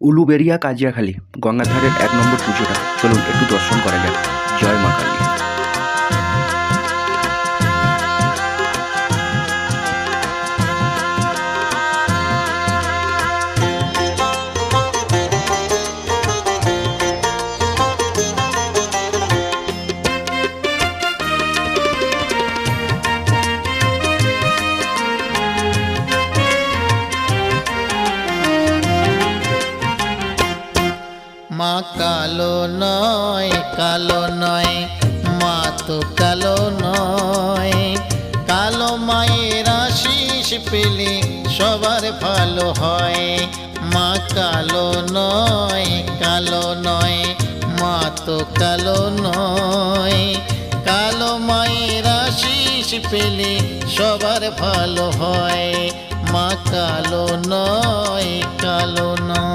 উলুবেড়িয়া কাজিয়াখালী গঙ্গার ধারের ১ নম্বর পুজোটা চলুন একটু দর্শন করা যাক। জয় মা কালী। মা কালো নয়, কালো নয়, মা তো কালো নয়। কালো মায়ের আশিস পেলে সবার ভালো হয়। মা কালো নয়, কালো নয়, মা তো কালো নয়। কালো মায়ের আশিস পেলে সবার ভালো হয়। মা কালো নয়, কালো নয়।